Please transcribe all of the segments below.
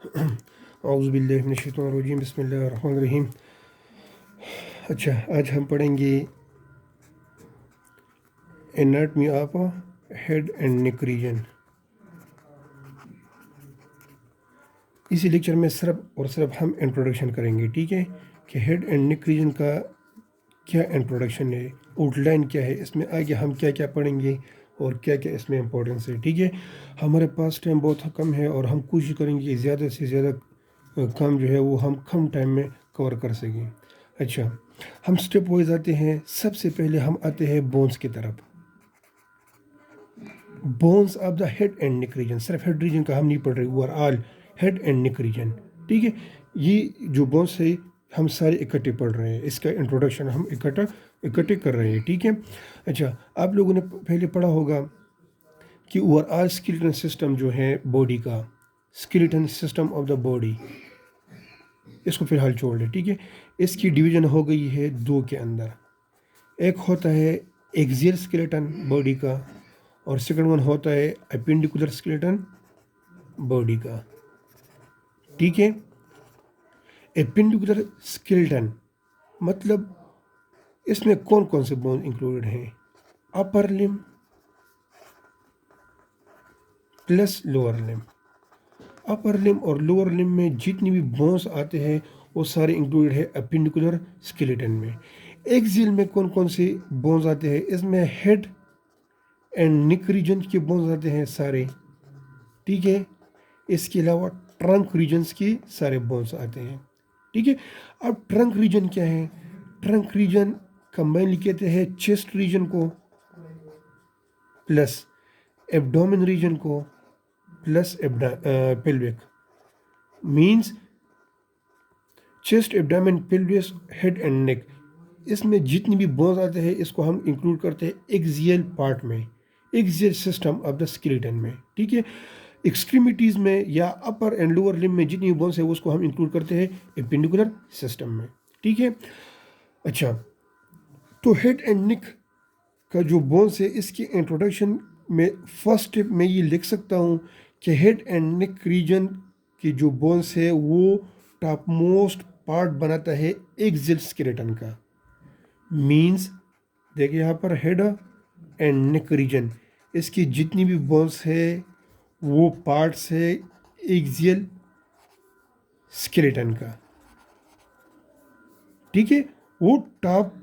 औज़ुबिल्लाहिमिनश्शैतानिर्रजीम बिस्मिल्लाहिर्रहमानिर्रहीम। अच्छा, आज हम पढ़ेंगे anatomy of head and neck region. इसी लेक्चर में सिर्फ और सिर्फ हम इंट्रोडक्शन करेंगे, ठीक है, कि हेड एंड नेक रीजन का क्या इंट्रोडक्शन है, आउटलाइन क्या है, इसमें आगे हम क्या क्या पढ़ेंगे और क्या क्या इसमें इंपॉर्टेंस है। ठीक है, हमारे पास टाइम बहुत कम है और हम कोशिश करेंगे कि ज़्यादा से ज़्यादा काम जो है वो हम कम टाइम में कवर कर सकें। अच्छा, हम स्टेप वाइज आते हैं। सबसे पहले हम आते हैं बोन्स की तरफ। Bones of the head and neck region, सिर्फ हेड रीजन का हम नहीं पढ़ रहे, overall head and neck region. ठीक है, ये जो बोन्स है हम सारे इकट्ठे पढ़ रहे हैं, इसका इंट्रोडक्शन हम इकट्ठे कर रहे हैं। ठीक है, अच्छा, आप लोगों ने पहले पढ़ा होगा कि ओवरऑल स्केलेटन सिस्टम जो है बॉडी का, skeleton system of the body, इसको फिलहाल छोड़ दें। ठीक है, इसकी डिवीजन हो गई है दो के अंदर। एक होता है एक्सियल स्केलेटन बॉडी का और सेकंड वन होता है अपेंडिकुलर स्केलेटन बॉडी का। ठीक है, अपेंडिकुलर स्केलेटन मतलब इसमें कौन कौन से बोन इंक्लूडेड हैं? अपर लिम प्लस लोअर लिम। अपर लिम और लोअर लिम में जितनी भी बोन्स आते हैं वो सारे इंक्लूडेड है अपेंडिकुलर स्केलेटन में। एक्सियल में कौन कौन से बोन्स आते हैं? इसमें हेड एंड नेक रीजन के बोन्स आते हैं सारे। ठीक है, इसके अलावा ट्रंक रीजन्स के सारे बोन्स आते हैं। ठीक है, अब ट्रंक रीजन क्या है? ट्रंक रीजन कंबाइन कहते हैं चेस्ट रीजन को प्लस एब्डोमेन रीजन को plus pelvic. Means chest, abdomen, pelvis, head and नेक, इसमें जितनी भी बोन्स आते हैं इसको हम इंक्लूड करते हैं एक्सियल पार्ट में, axial system of the skeleton में। ठीक है, एक्सट्रीमिटीज़ में या अपर एंड लोअर लिम में जितनी बोन्स है उसको हम इंक्लूड करते हैं एपेंडिकुलर सिस्टम में। ठीक है, अच्छा, तो हेड एंड नेक का जो बोन्स है इसकी इंट्रोडक्शन में फर्स्ट स्टेप में ये लिख सकता हूँ कि हेड एंड नेक रीजन की जो बोन्स है वो टॉप मोस्ट पार्ट बनाता है एक्सियल स्केलेटन का। मीन्स देखिए यहाँ पर हेड एंड नेक रीजन, इसकी जितनी भी बोन्स है वो पार्ट्स है एक्सियल स्केलेटन का। ठीक है, वो टॉप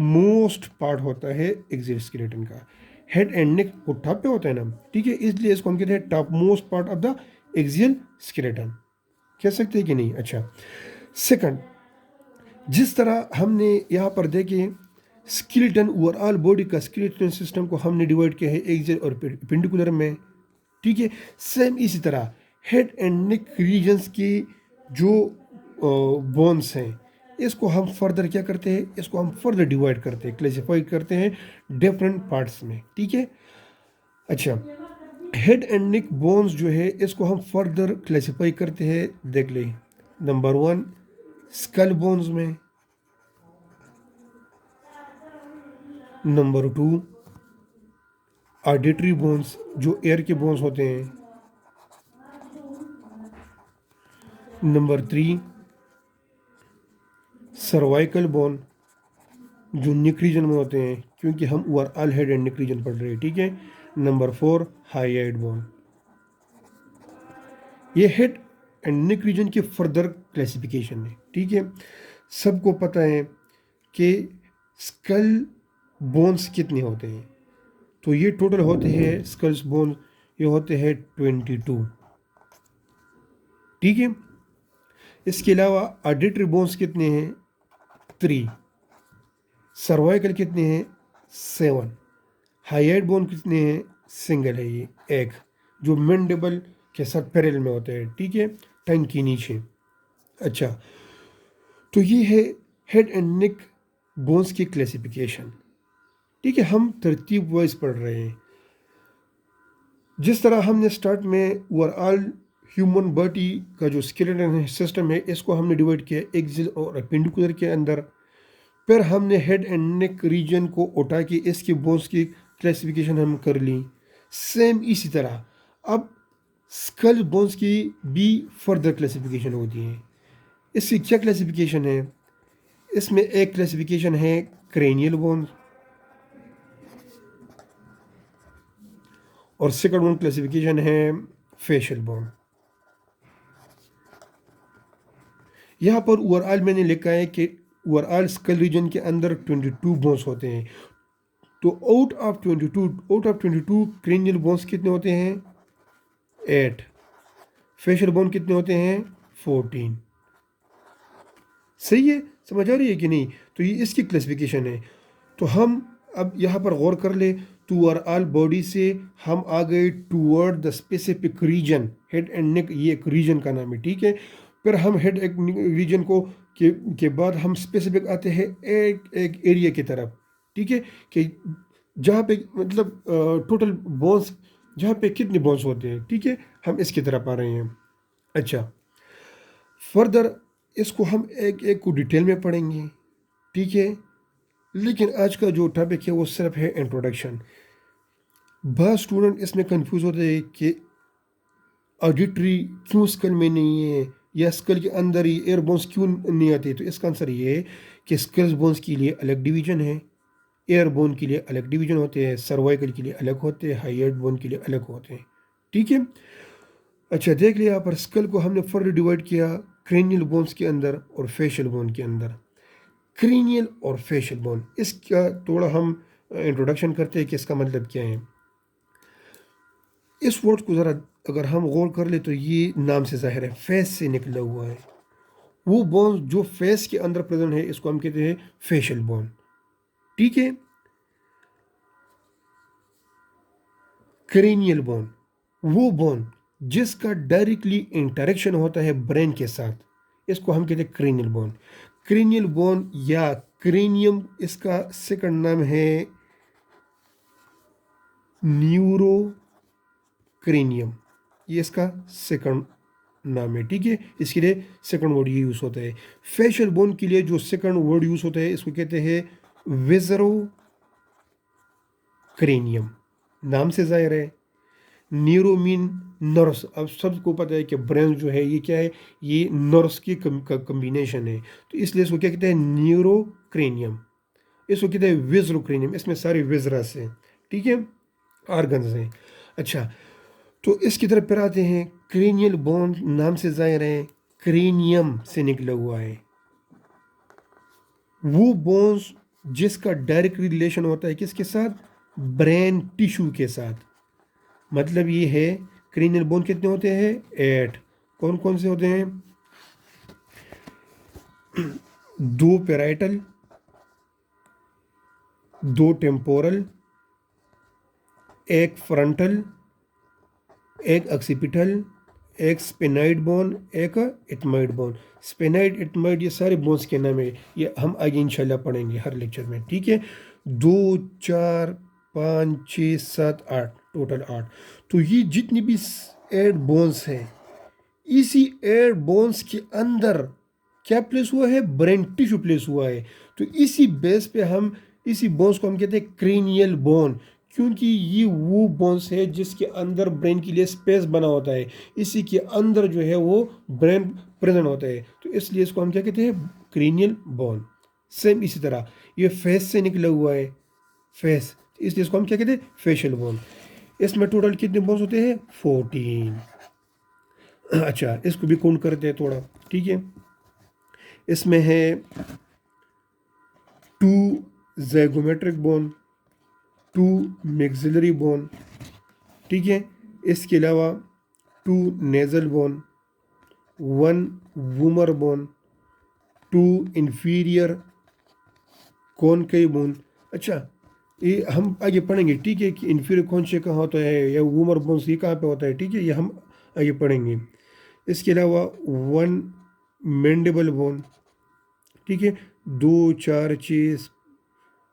मोस्ट पार्ट होता है एक्सियल स्केलेटन का। हेड एंड नेक वो टॉप पे होता है ना, ठीक है, इसलिए इसको हम कहते हैं top most part of the axial skeleton. कह सकते हैं कि नहीं? अच्छा, सेकंड, जिस तरह हमने यहाँ पर देखे स्केलेटन, ओवरऑल बॉडी का स्केलेटन सिस्टम को हमने डिवाइड किया है एक्सियल और पेंडिकुलर में। ठीक है, सेम इसी तरह हेड एंड नेक रीजन्स की जो बोन्स हैं इसको हम फर्दर क्या करते हैं, इसको हम फर्दर डिवाइड करते हैं, क्लासिफाई करते हैं डिफरेंट पार्ट्स में। ठीक है, अच्छा, हेड एंड नेक बोन्स जो है इसको हम फर्दर क्लासिफाई करते हैं। देख ले, नंबर 1 स्कल बोन्स में, नंबर 2 ऑडिटरी बोन्स जो एयर के बोन्स होते हैं, नंबर 3 सर्वाइकल बोन जो नेक रीजन में होते हैं, क्योंकि हम overall head and neck region पढ़ रहे हैं। ठीक है, नंबर 4 हाईएड बोन। ये हेड एंड नेक रीजन के फर्दर क्लासिफिकेशन है। ठीक है, सबको पता है कि स्कल बोन्स कितने होते हैं, तो ये टोटल होते हैं स्कल्स बोन्स, ये होते हैं 22। ठीक है, इसके अलावा ऑडिटरी बोन्स कितने हैं? 3। सर्वाइकल कितने हैं? 7। हाईएड बोन कितने हैं? सिंगल है, ये एक, जो मैंडिबल के साथ पैरेलल में होते हैं। ठीक है, टंग के नीचे। अच्छा, तो ये है हेड एंड नेक बोन्स की क्लासिफिकेशन। ठीक है, हम तरतीब वाइज पढ़ रहे हैं। जिस तरह हमने स्टार्ट में ओवरऑल ह्यूमन बॉडी का जो स्केलेटन सिस्टम है इसको हमने डिवाइड किया एक्सियल और अपेंडिकुलर के अंदर, फिर हमने हेड एंड नेक रीजन को उठा के इसके बोन्स की क्लासिफिकेशन हम कर ली। सेम इसी तरह अब स्कल बोन्स की भी फर्दर क्लासिफिकेशन होती है। इसकी क्या क्लासिफिकेशन है? इसमें एक क्लासिफिकेशन है क्रेनियल बोन्स और सेकंड वन क्लासिफिकेशन है फेशियल बोन। यहाँ पर ओवरऑल मैंने लिखा है कि ओवरऑल स्कल रीजन के अंदर 22 बोन्स होते हैं। तो आउट ऑफ 22 क्रेनियल बोन्स कितने होते हैं? 8। फेशियल बोन कितने होते हैं? 14। सही है, समझ आ रही है कि नहीं? तो ये इसकी क्लासिफिकेशन है। तो हम अब यहाँ पर गौर कर ले, ओवरऑल बॉडी से हम आ गए toward the specific region. Head and neck ये एक रीजन का नाम है, ठीक है। फिर हम हेड एक रीजन को के बाद हम स्पेसिफिक आते हैं एक एक एरिया की तरफ, ठीक है, कि जहाँ पे मतलब टोटल बोन्स, जहाँ पे कितने बोन्स होते हैं, ठीक है, हम इसकी तरफ आ रहे हैं। अच्छा, फर्दर इसको हम एक एक को डिटेल में पढ़ेंगे, ठीक है। लेकिन आज का जो टॉपिक है वो सिर्फ है इंट्रोडक्शन। बहुत स्टूडेंट इसमें कंफ्यूज होते हैं कि ऑडिटरी क्यों स्कल में नहीं है, या स्कल के अंदर ही एयर बोन्स क्यों नहीं आते। तो इसका आंसर ये है कि स्कल बोन्स के लिए अलग डिवीजन है, एयर बोन के लिए अलग डिवीजन होते हैं, सर्वाइकल के लिए अलग होते हैं, हाई हेड बोन के लिए अलग होते हैं, ठीक है। अच्छा, देख लिया यहाँ पर स्कल को हमने फर्दर डिवाइड किया क्रेनियल बोन्स के अंदर और फेशियल बोन के अंदर। क्रेनियल और फेशियल बोन, इसका थोड़ा हम इंट्रोडक्शन करते हैं कि इसका मतलब क्या है। इस वर्ड को ज़रा अगर हम गौर कर ले तो ये नाम से जाहिर है, फेस से निकला हुआ है। वो बोन जो फेस के अंदर प्रेजेंट है इसको हम कहते हैं फेशियल बोन, ठीक है। क्रेनियल बोन वो बोन जिसका डायरेक्टली इंटरेक्शन होता है ब्रेन के साथ, इसको हम कहते हैं क्रेनियल बोन। क्रेनियल बोन या क्रेनियम, इसका सेकंड नाम है न्यूरो क्रेनियम, ये इसका सेकंड नाम है, ठीक है। इसके लिए सेकंड वर्ड ये यूज़ होता है। फेशियल बोन के लिए जो सेकंड वर्ड यूज़ होता है इसको कहते हैं विजरो क्रेनियम। नाम से जाहिर है, न्यूरो मीन नर्व्स। अब सबको पता है कि ब्रेन जो है ये क्या है, ये नर्व्स की कम्बिनेशन है। तो इसलिए इसको क्या कहते हैं? Neuro cranium. इसको कहते हैं विजरो क्रेनियम। इसमें सारे विजरस हैं, ठीक है, आर्गन्स हैं। अच्छा, तो इसकी तरफ फिर आते हैं। क्रेनियल बोन नाम से जाहिर है क्रेनियम से निकला हुआ है। वो बोन्स जिसका डायरेक्ट रिलेशन होता है किसके साथ? ब्रेन टिश्यू के साथ। मतलब ये है, क्रेनियल बोन कितने होते हैं? 8। कौन कौन से होते हैं? 2 parietal, 2 temporal, 1 frontal, 1 occipital, 1 sphenoid bone, 1 ethmoid bone. Sphenoid, ethmoid ये सारे बोन्स के नाम है, ये हम आगे इंशाल्लाह पढ़ेंगे हर लेक्चर में, ठीक है। 2, 4, 5, 6, 7, 8, टोटल 8। तो ये जितनी भी 8 बोन्स हैं, इसी 8 बोन्स के अंदर क्या प्लेस हुआ है? ब्रेन टिश्यू प्लेस हुआ है। तो इसी बेस पे हम, इसी बोन्स को हम कहते हैं क्रेनियल बोन, क्योंकि ये वो बोन्स है जिसके अंदर ब्रेन के लिए स्पेस बना होता है। इसी के अंदर जो है वो ब्रेन प्रेजेंट होता है, तो इसलिए इसको हम क्या कहते हैं? Cranial bone. सेम इसी तरह ये फेस से निकला हुआ है, फेस, इसलिए इसको हम क्या कहते हैं? Facial bone. इसमें टोटल कितने बोन्स होते हैं? 14। अच्छा, इसको भी काउंट करते हैं थोड़ा, ठीक है। इसमें है 2 ज़ैगोमेट्रिक बोन, 2 मैक्सिलरी बोन, ठीक है। इसके अलावा 2 nasal bone, 1 vomer bone, 2 inferior concave bone. अच्छा, ये हम आगे पढ़ेंगे, ठीक है, कि इंफीरियर कौन से कहाँ होता है या वूमर बोन्स ये कहाँ पे होता है, ठीक है, ये हम आगे पढ़ेंगे। इसके अलावा 1 मैंडिबल बोन, ठीक है। 2, 4, 6,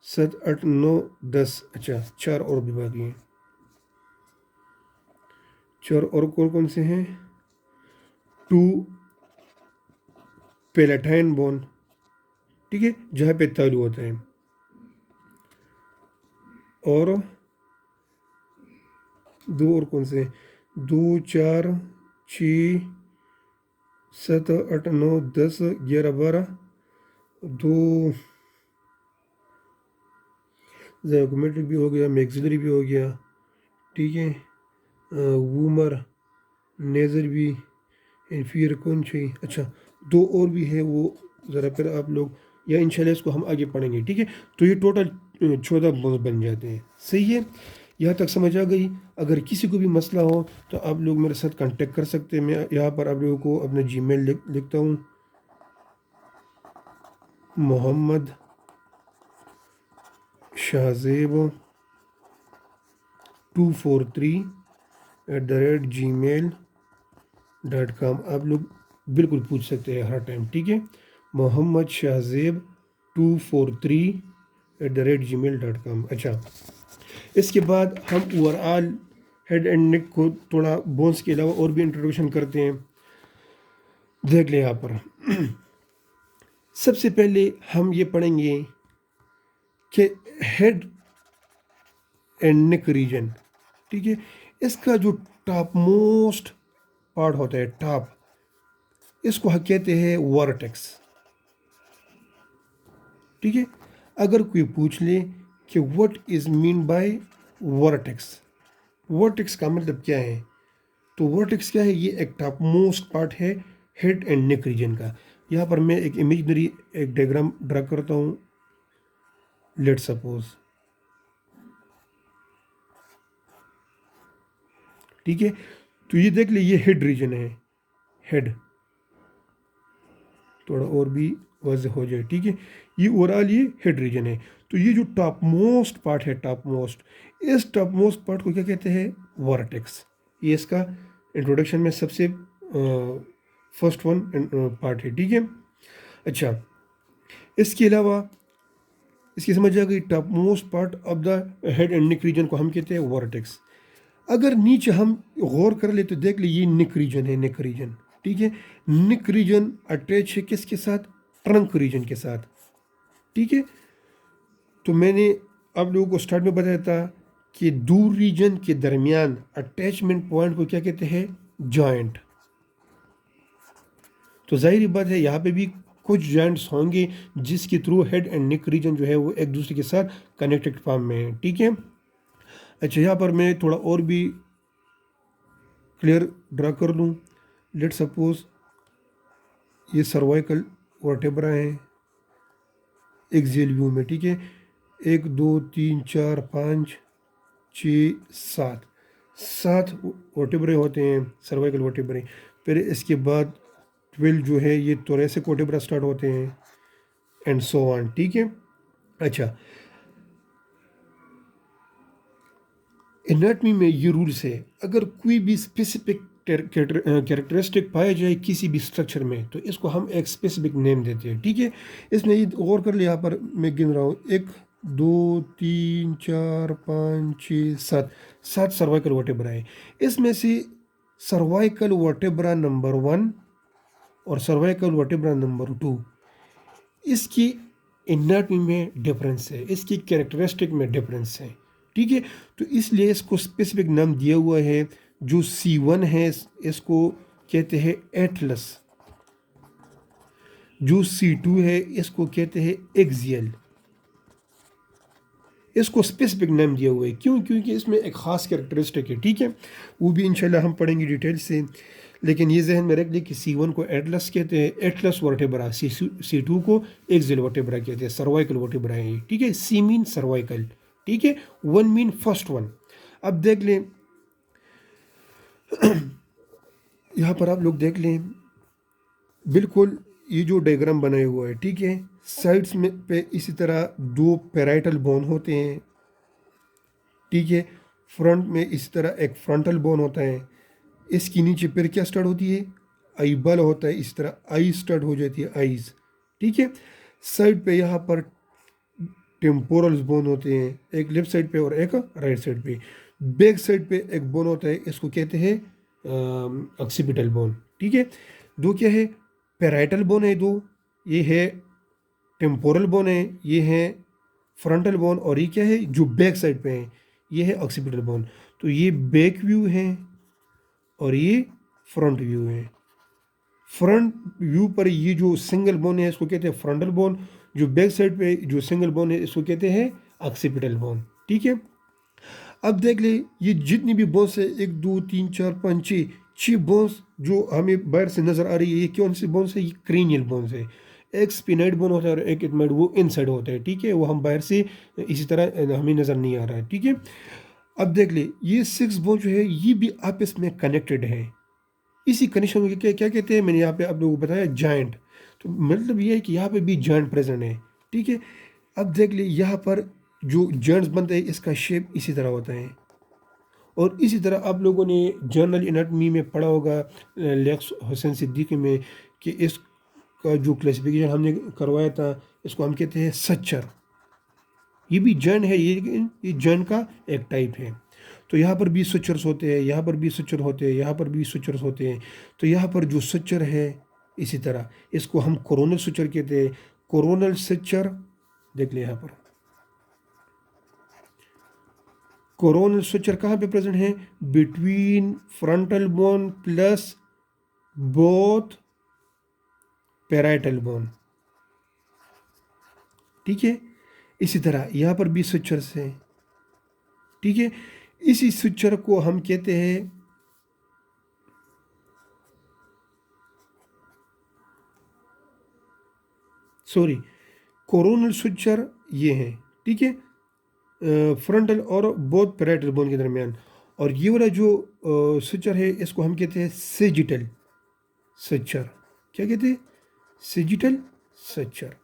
7, 8, 9, 10। अच्छा, 4 और भी बाकी हैं। 4 और कौन कौन से हैं? 2 पेलेटाइन बोन, ठीक है, जहाँ पे तालू होता है। और 2 और कौन से हैं? 2 4 6 7 8 9 10 11 12 दो ज़ाइगोमेट्रिक भी हो गया, मैक्सिलरी भी हो गया, ठीक है, वूमर नेज़र भी, इन्फीरियर कौन चाहिए, अच्छा दो और भी है वो ज़रा फिर आप लोग या इंशाल्लाह इसको हम आगे पढ़ेंगे, ठीक है। तो ये टोटल 14 बोन्स बन जाते हैं, सही है। यहाँ तक समझ आ गई। अगर किसी को भी मसला हो तो आप लोग मेरे साथ कांटेक्ट कर सकते हैं। मैं यहाँ पर आप लोगों को अपना जीमेल लिखता हूँ, मोहम्मद शाहजेब 243@gmail.com। आप लोग बिल्कुल पूछ सकते हैं हर टाइम, ठीक है। मोहम्मद शाहजेब 243@gmail.com। अच्छा, इसके बाद हम ओवरऑल हेड एंड नेक को थोड़ा बोन्स के अलावा और भी इंट्रोडक्शन करते हैं। देख लें यहाँ पर सबसे पहले हम ये पढ़ेंगे कि हेड एंड नेक रीजन, ठीक है, इसका जो टॉप मोस्ट पार्ट होता है, टॉप, इसको हम कहते हैं वर्टेक्स, ठीक है। अगर कोई पूछ ले कि what is mean by vertex, vertex का मतलब क्या है, तो वर्टेक्स क्या है, ये एक टॉप मोस्ट पार्ट है हेड एंड नेक रीजन का। यहाँ पर मैं एक इमेजनरी एक डायग्राम ड्रा करता हूँ। लेट सपोज, ठीक है, तो ये देख ले, ये हेड रीजन है, हेड थोड़ा और भी वाज़ेह हो जाए, ठीक है। ये ओवरऑल ये हेड रीजन है। तो ये जो टॉप मोस्ट पार्ट है, टॉप मोस्ट, इस टॉप मोस्ट पार्ट को क्या कहते हैं, वर्टेक्स। ये इसका इंट्रोडक्शन में सबसे फर्स्ट वन पार्ट है, ठीक है। अच्छा, इसके अलावा इसकी समझ आ गई, top most part of the head and neck region को हम कहते हैं वर्टेक्स। अगर नीचे हम गौर कर ले तो देख ले, ये नेक रीजन है, नेक रीजन, ठीक है। नेक रीजन अटैच है किसके साथ, ट्रंक रीजन के साथ, ठीक है। तो मैंने आप लोगों को स्टार्ट में बताया था कि दूर रीजन के दरमियान अटैचमेंट पॉइंट को क्या कहते हैं, जॉइंट। तो जाहिर बात है यहाँ पे भी कुछ जॉइंट्स होंगे जिसके through head and neck region जो है वो एक दूसरे के साथ कनेक्टेड फॉर्म में है, ठीक है। अच्छा, यहाँ पर मैं थोड़ा और भी क्लियर ड्रा कर लूँ। लेट सपोज ये सर्वाइकल वर्टेब्रा हैं एक्सियल व्यू में, ठीक है। 1 2 3 4 5 6 7 7 वर्टेब्रे होते हैं सर्वाइकल वर्टेब्रे। फिर इसके बाद 12 जो है ये थोरेसिक वर्टेब्रा स्टार्ट होते हैं एंड सो ऑन, ठीक है। अच्छा, एनाटमी में ये रूल्स है, अगर कोई भी स्पेसिफिक कैरेक्टरिस्टिक पाया जाए किसी भी स्ट्रक्चर में तो इसको हम एक स्पेसिफिक नेम देते हैं, ठीक है। इसमें ये गौर कर लिया, यहाँ पर मैं गिन रहा हूँ 1 2 3 4 5 6 7 7 सर्वाइकल वर्टेब्रा है। इसमें से सर्वाइकल वर्टेब्रा नंबर 1 और सर्वाइकल वर्टेब्रा नंबर 2, इसकी एनाटमी में डिफरेंस है, इसकी कैरेक्टरिस्टिक में डिफरेंस है, ठीक है। तो इसलिए इसको स्पेसिफिक नाम दिया हुआ है। जो C1 है इसको कहते हैं एटलस, जो C2 है इसको कहते हैं एक्सियल। इसको स्पेसिफिक नाम दिया हुआ है, क्यों, क्योंकि इसमें एक ख़ास कैरेक्टरिस्टिक है, ठीक है। वो भी इंशाल्लाह हम पढ़ेंगे डिटेल से, लेकिन ये जहन में रख ले कि C1 को एटलस कहते हैं, एटलस वर्टेब्रा। C2 को एक्सियल वर्टेब्रा कहते हैं, सर्वाइकल वर्टेब्रा है, ठीक है। C मीन सर्वाइकल, ठीक है। 1 मीन फर्स्ट वन। अब देख लें यहाँ पर आप लोग देख लें, बिल्कुल ये जो डायग्राम बनाया हुआ है, ठीक है। साइड्स में पे इसी तरह 2 पैराइटल बोन होते हैं, ठीक है। फ्रंट में इसी तरह एक फ्रंटल बोन होता है। इसकी नीचे फिर क्या स्टार्ट होती है, आई बल होता है, इस तरह आई स्टार्ट हो जाती है, आईज, ठीक है। साइड पे यहाँ पर टेम्पोरल्स बोन होते हैं, एक लेफ्ट साइड पे और एक राइट साइड पे। बैक साइड पे एक बोन होता है, इसको कहते हैं ऑक्सीपिटल बोन, ठीक है। दो क्या है, पैराइटल बोन है दो, ये है टेम्पोरल बोन है, ये है फ्रंटल बोन, और ये क्या है जो बैक साइड पे है, ये है ऑक्सीपिटल बोन। तो ये बैक व्यू है और ये फ्रंट व्यू है। फ्रंट व्यू पर ये जो सिंगल बोन है इसको कहते हैं फ्रंटल बोन, जो बैक साइड पे जो सिंगल बोन है इसको कहते हैं ऑक्सीपिटल बोन। ठीक है, अब देख ले ये जितनी भी बोन्स है, 1 2 3 4 5 6, 6 बोन्स जो हमें बाहर से नजर आ रही है, ये कौन सी बोन्स है? ये क्रेनियल बोन्स है। एक स्पिनाइड बोन होता है और एक एथमाइड, वो इनसाइड होता है। ठीक है, वो हम बाहर से इसी तरह हमें नजर नहीं आ रहा है। ठीक है, अब देख ले ये 6 बोन जो है ये भी आपस में कनेक्टेड है। इसी कनेक्शन को क्या क्या कहते हैं? मैंने यहाँ पे आप लोगों को बताया जॉइंट। तो मतलब ये है कि यहाँ पे भी जॉइंट प्रेजेंट है। ठीक है, अब देख ले यहाँ पर जो जॉइंट्स बनते हैं इसका शेप इसी तरह होता है। और इसी तरह आप लोगों ने जर्नल एनाटमी में पढ़ा होगा लेक्स हुसैन सिद्दीकी में कि इसका जो क्लासिफिकेशन हमने करवाया था इसको हम कहते हैं सच्चर। ये भी जॉइंट है, ये जॉइंट का एक टाइप है। तो यहाँ पर भी स्विचर्स होते हैं, यहाँ पर भी स्विचर होते हैं, यहाँ पर भी स्विचर्स होते हैं। तो यहाँ पर जो स्विचर है इसी तरह इसको हम कोरोनल स्विचर कहते हैं। कोरोनल स्विचर देख ले यहाँ पर कोरोनल स्विचर कहाँ पे प्रेजेंट है? Between frontal bone plus both parietal bone. ठीक है, इसी तरह यहाँ पर भी स्विचर्स हैं। ठीक है, इसी स्विचर को हम कहते हैं कोरोनल स्विचर ये हैं। ठीक है, फ्रंटल और बोथ पैराइटल बोन के दरमियान। और ये वाला जो स्विचर है इसको हम कहते हैं सेजिटल स्विचर। क्या कहते हैं? Sagittal switcher.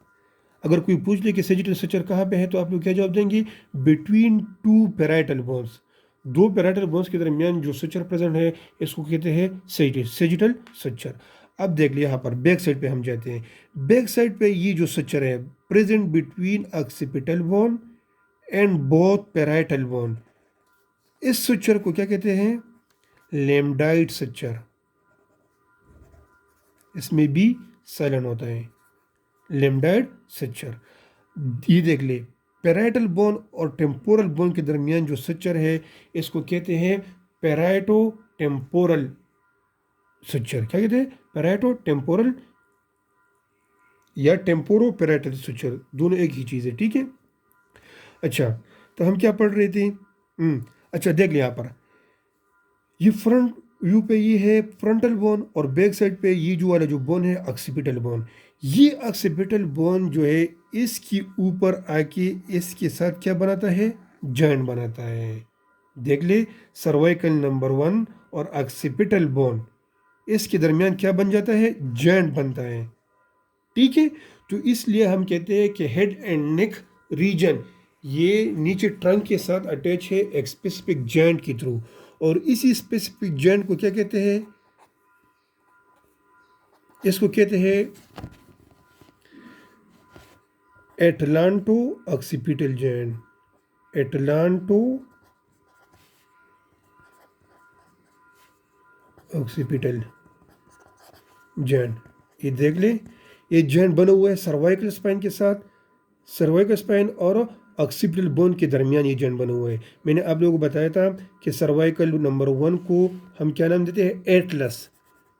अगर कोई पूछ ले कि सेजिटल स्विचर कहाँ पे है तो आप लोग क्या जवाब देंगे? Between 2 parietal bones, 2 parietal bones के दरमियान जो स्विचर प्रेजेंट है इसको कहते हैं सेजिटल स्विचर। अब देख लिया यहाँ पर बैक साइड पे हम जाते हैं। बैक साइड पे ये जो स्विचर है present between occipital bone and both parietal bone, इस स्विचर को क्या कहते हैं? लेमडाइट स्विचर। इसमें भी साइलेंट होता है, लेमडाइट स्विचर। ये देख ले पैराइटल बोन और टेम्पोरल बोन के दरमियान जो स्विचर है इसको कहते हैं पैराइटो टेम्पोरल स्विचर। क्या कहते हैं? पैराइटो टेम्पोरल या टेम्पोरो पैराइटल स्विचर, दोनों एक ही चीज़ है। ठीक है, अच्छा तो हम क्या पढ़ रहे थे? अच्छा देख लिया यहाँ पर ये फ्रंट व्यू पे ये है फ्रंटल बोन और बैक साइड पे ये जो वाला जो बोन है ऑक्सीपिटल बोन। ये ऑक्सीपिटल बोन जो है इसके ऊपर आके इसके साथ क्या बनाता है? जॉइंट बनाता है। देख ले सर्वाइकल नंबर 1 और ऑक्सीपिटल बोन, इसके दरमियान क्या बन जाता है? जॉइंट बनता है। ठीक है, तो इसलिए हम कहते हैं कि हेड एंड नेक रीजन ये नीचे ट्रंक के साथ अटैच है एक स्पेसिफिक जॉइंट के थ्रू। और इसी स्पेसिफिक जॉइंट को क्या कहते हैं? इसको कहते हैं atlanto occipital joint. Atlanto occipital joint. ये देख ले ये जॉइंट बना हुआ है सर्वाइकल स्पाइन के साथ, सर्वाइकल स्पाइन और ऑक्सीपिटल बोन के दरमियान ये जॉइंट बना हुआ है। मैंने आप लोगों को बताया था कि सर्वाइकल नंबर 1 को हम क्या नाम देते हैं? एटलस।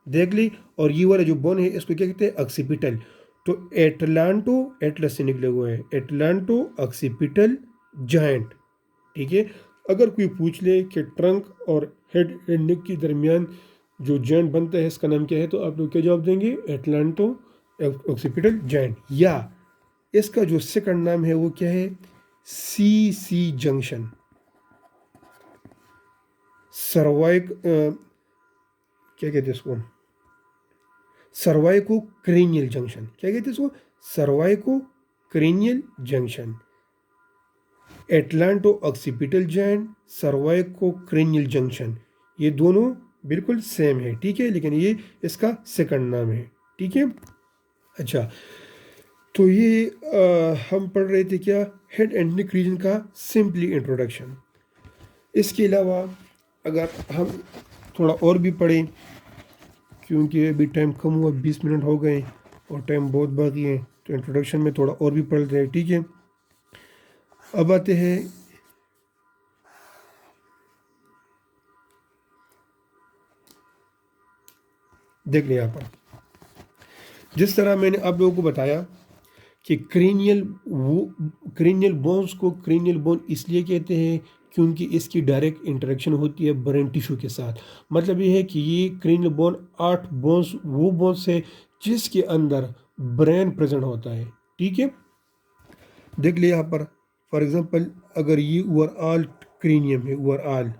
देख ली, और ये वाला जो बोन है इसको क्या कहते हैं? ऑक्सीपिटल। तो एटलांटो, एटलस से निकले हुए हैं, एटलांटो ऑक्सीपिटल जॉइंट। ठीक है, अगर कोई पूछ ले कि ट्रंक और हेड एंड नेक के दरमियान जो जॉइंट बनता है इसका नाम क्या है, तो आप लोग क्या जवाब देंगे? Atlanto occipital joint. या इसका जो सेकंड नाम है वो क्या है? सी जंक्शन। सर्वाइक क्या कहते हैं इसको? सर्वाइको क्रेनियल जंक्शन। क्या कहते हैं इसको? सर्वाइको cranial junction. Atlanto occipital joint, सर्वाइको cranial junction, ये दोनों बिल्कुल सेम है। ठीक है, लेकिन ये इसका सेकंड नाम है। ठीक है, अच्छा तो ये हम पढ़ रहे थे क्या? हेड एंड नेक रीजन का सिंपली इंट्रोडक्शन। इसके अलावा अगर हम थोड़ा और भी पढ़ें, क्योंकि अभी टाइम कम हुआ, 20 मिनट हो गए और टाइम बहुत बाकी है, तो इंट्रोडक्शन में थोड़ा और भी पढ़ लेते हैं। ठीक है, अब आते हैं देख लिया यहाँ पर, जिस तरह मैंने आप लोगों को बताया कि क्रेनियल बोन्स को क्रेनियल बोन इसलिए कहते हैं क्योंकि इसकी डायरेक्ट इंटरेक्शन होती है ब्रेन टिश्यू के साथ। मतलब ये है कि ये क्रेनियल बोन 8 बोन्स वो बोन्स है जिसके अंदर ब्रेन प्रेजेंट होता है। ठीक है, देख लिया यहाँ पर। फॉर एग्जांपल अगर ये ओवरऑल क्रेनियम है, ओवरऑल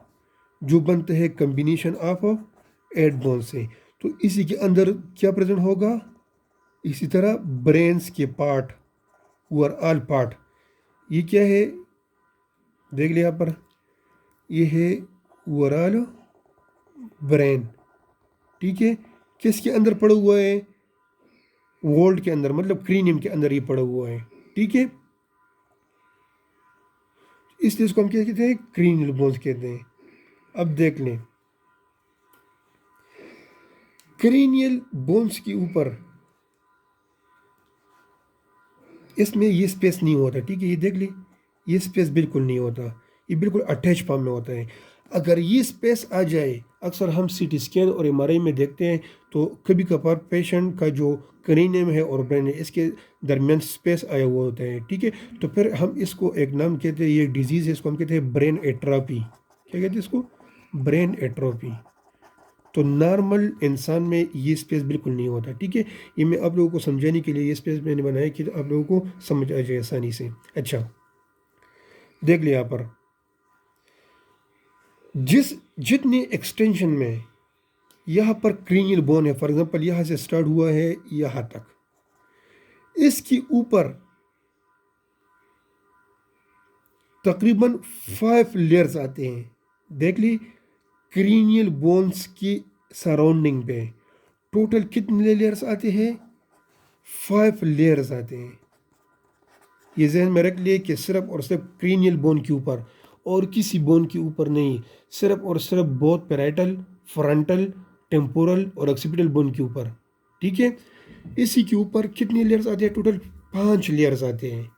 जो बनते हैं कम्बिनेशन ऑफ 8 बोन से, तो इसी के अंदर क्या प्रेजेंट होगा, इसी तरह ब्रेन्स के पार्ट, ओवरऑल पार्ट, ये क्या है, देख लिया यहाँ पर, ये है ओवरऑल ब्रेन। ठीक है, किसके अंदर पड़ा हुआ है, वोल्ट के अंदर, मतलब क्रीनियम के अंदर ये पड़ा हुआ है। ठीक है, इसलिए इसको हम क्या कहते हैं, क्रीनियल बोन्स कहते हैं। अब देख लें, क्रीनियल बोन्स के ऊपर इसमें ये स्पेस नहीं होता। ठीक है, ये देख ली, ये स्पेस बिल्कुल नहीं होता, ये बिल्कुल अटैच फॉर्म में होता है। अगर ये स्पेस आ जाए, अक्सर हम सीटी स्कैन और एमआरआई में देखते हैं, तो कभी कभार पेशेंट का जो क्रेनियम है और ब्रेन है इसके दरमियान स्पेस आया हुआ होता है। ठीक है, तो फिर हम इसको एक नाम कहते हैं, ये डिजीज़ है, इसको हम कहते हैं ब्रेन एट्रोफी। क्या कहते हैं इसको, ब्रेन एट्रोफी। तो नॉर्मल इंसान में ये स्पेस बिल्कुल नहीं होता। ठीक है, ये मैं आप लोगों को समझाने के लिए ये स्पेस मैंने बनाया कि आप लोगों को समझ आ जाए आसानी से। अच्छा, देख लिया यहाँ पर, जितने एक्सटेंशन में यहाँ पर क्रीनियल बोन है, फॉर एग्जांपल यहाँ से स्टार्ट हुआ है यहाँ तक, इसके ऊपर तकरीबन 5 लेयर्स आते हैं। देख ली, क्रीनियल बोन्स की सराउंडिंग पे टोटल कितने लेयर्स आते हैं, 5 लेयर्स आते हैं। ये जहन में रख लिए कि सिर्फ और सिर्फ क्रीनियल बोन के ऊपर और किसी बोन के ऊपर नहीं, सिर्फ और सिर्फ बोथ पैराइटल, फ्रंटल, टेम्पोरल और ऑक्सीपिटल बोन के ऊपर। ठीक है, इसी के ऊपर कितने लेयर्स आते हैं, टोटल 5 लेयर्स आते हैं।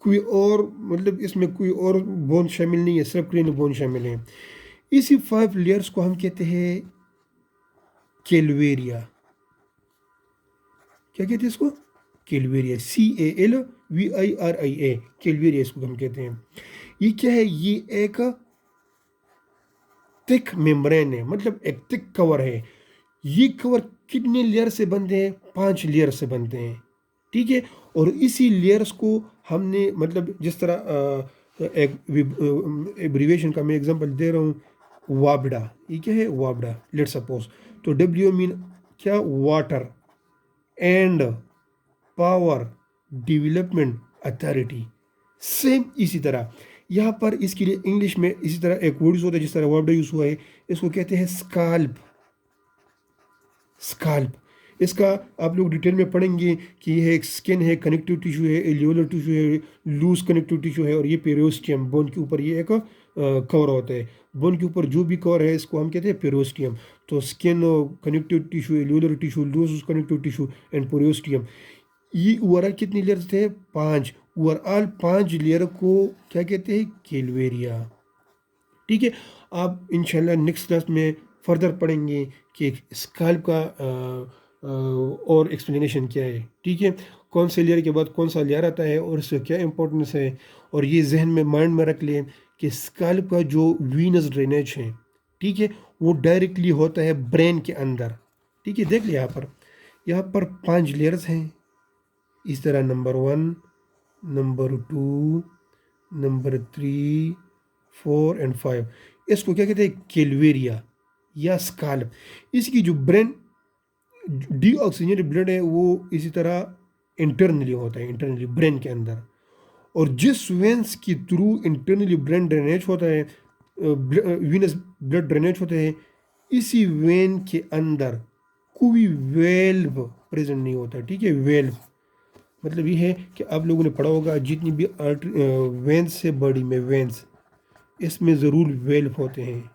कोई और मतलब इसमें कोई और बोन शामिल नहीं है, सिर्फ क्रीनियल बोन शामिल है। इसी 5 लेयर्स को हम कहते हैं कैलवेरिया। क्या कहते हैं इसको, कैलवेरिया, CALVIRIA, कैलवेरिया इसको हम कहते हैं। ये क्या है, ये एक थिक मेम्ब्रेन है, मतलब एक थिक कवर है। ये कवर कितने लेयर से बनते हैं, 5 लेयर से बनते हैं। ठीक है, और इसी लेयर्स को हमने, मतलब जिस तरह एक एब्रीवेशन का मैं एग्जांपल दे रहा हूँ, वाबडा। ये क्या है, वाबडा, लेट सपोज, तो W मीन क्या, water and power development authority. Same इसी तरह यहाँ पर इसके लिए इंग्लिश में इसी तरह एक वर्ड यूज होता है, जिस तरह वर्ड यूज हुआ है, इसको कहते हैं स्काल्प। स्काल्प, इसका आप लोग डिटेल में पढ़ेंगे कि यह एक स्किन है, कनेक्टिव टिश्यू है, एलियोलर टिश्यू है, लूज कनेक्टिव टिश्यू है, और ये पेरियोस्टियम, बोन के ऊपर ये एक कवर होता है। बोन के ऊपर जो भी कवर है इसको हम कहते हैं पेरियोस्टियम। तो skin, connective tissue, areolar tissue, loose connective tissue and periosteum. ये ओवरऑल कितनी लेयर्स थे, 5। ओवरऑल 5 लेयर को क्या कहते हैं, कैलवेरिया। ठीक है, आप इंशाल्लाह नेक्स्ट क्लास में फर्दर पढ़ेंगे कि स्काल्प का और एक्सप्लेनेशन क्या है। ठीक है, कौन से लेयर के बाद कौन सा लेयर आता है और इसका क्या इंपॉर्टेंस है। और ये जहन में, माइंड में रख लें कि स्काल्प का जो वीनस ड्रेनेज है, ठीक है, वो डायरेक्टली होता है ब्रेन के अंदर। ठीक है, देख लिया यहाँ पर 5 लेयर्स हैं इस तरह, नंबर 1, नंबर 2, नंबर 3, 4 एंड 5। इसको क्या कहते हैं, कैलवेरिया या स्काल्प। इसकी जो ब्रेन डीऑक्सीजनेटेड ब्लड है वो इसी तरह इंटरनली होता है, इंटरनली ब्रेन के अंदर। और जिस वेंस के थ्रू इंटरनली ब्रेन ड्रेनेज होता है, वीनस ब्लड ड्रेनेज होता है, इसी वेन के अंदर कोई वेल्व प्रेजेंट नहीं होता। ठीक है, वेल्व मतलब ये है कि आप लोगों ने पढ़ा होगा जितनी भी वेंस है बॉडी में, वेंस, इसमें ज़रूर वेल्व होते हैं,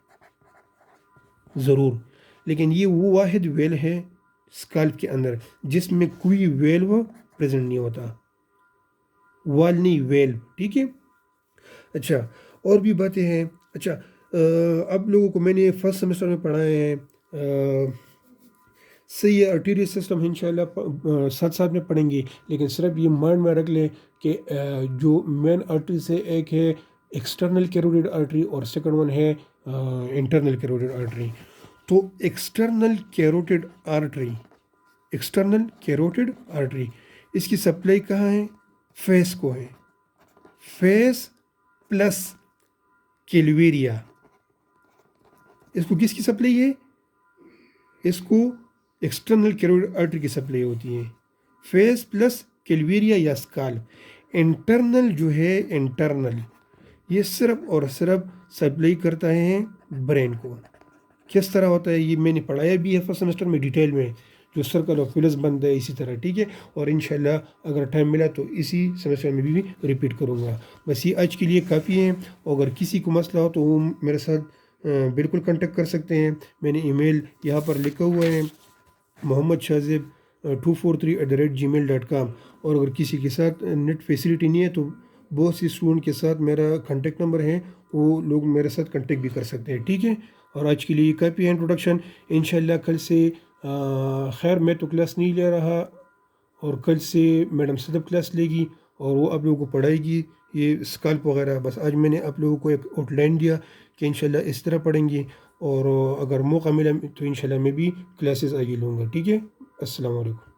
ज़रूर। लेकिन ये वो वाहिद वेल है स्काल्प के अंदर जिसमें कोई वेल्व प्रेजेंट नहीं होता, वाल नहीं, वेल्व। ठीक है, अच्छा, और भी बातें हैं। अच्छा, आप लोगों को मैंने फर्स्ट सेमेस्टर में पढ़ाए हैं सही है, आर्टीरियल सिस्टम इंशाल्लाह साथ साथ में पढ़ेंगे, लेकिन सिर्फ ये माइंड में रख लें कि जो मेन आर्टरी से एक है एक्सटर्नल कैरोटिड आर्टरी और सेकंड वन है इंटरनल कैरोटिड आर्टरी। तो एक्सटर्नल कैरोटिड आर्टरी इसकी सप्लाई कहाँ है? फेस को है, फेस प्लस कैलवेरिया। इसको किसकी सप्लाई है? इसको एक्सटर्नल कैरोटिड आर्टरी की सप्लाई होती है, फेस प्लस कैलवेरिया या स्काल्प। इंटरनल जो है, इंटरनल ये सिर्फ और सिर्फ सप्लाई करता है ब्रेन को। किस तरह होता है ये मैंने पढ़ाया भी है फर्स्ट सेमेस्टर में डिटेल में, जो सर्कल ऑफ विल्स बनता है इसी तरह, ठीक है। और इंशाल्लाह अगर टाइम मिला तो इसी सेमेस्टर में भी रिपीट करूँगा। बस ये आज के लिए काफ़ी है। अगर किसी को मसला हो तो वो मेरे साथ बिल्कुल कांटेक्ट कर सकते हैं। मैंने ईमेल यहाँ पर लिखा हुआ है मोहम्मद शाहज़ेब 243@gmail.com। और अगर किसी के साथ नेट फैसिलिटी नहीं है तो बहुत सी स्टूडेंट के साथ मेरा कांटेक्ट नंबर है, वो लोग मेरे साथ कांटेक्ट भी कर सकते हैं, ठीक है। और आज के लिए काफ़ी है इंट्रोडक्शन। इंशाल्लाह कल से खैर मैं तो क्लास नहीं ले रहा, और कल से मैडम सदब क्लास लेगी और वो आप लोगों को पढ़ाएगी ये स्काल्प वगैरह। बस आज मैंने आप लोगों को एक आउटलाइन दिया कि इंशाल्लाह इस तरह पढ़ेंगे, और अगर मौका मिला तो इंशाल्लाह मैं भी क्लासेस आगे लूँगा, ठीक है। अस्सलाम वालेकुम।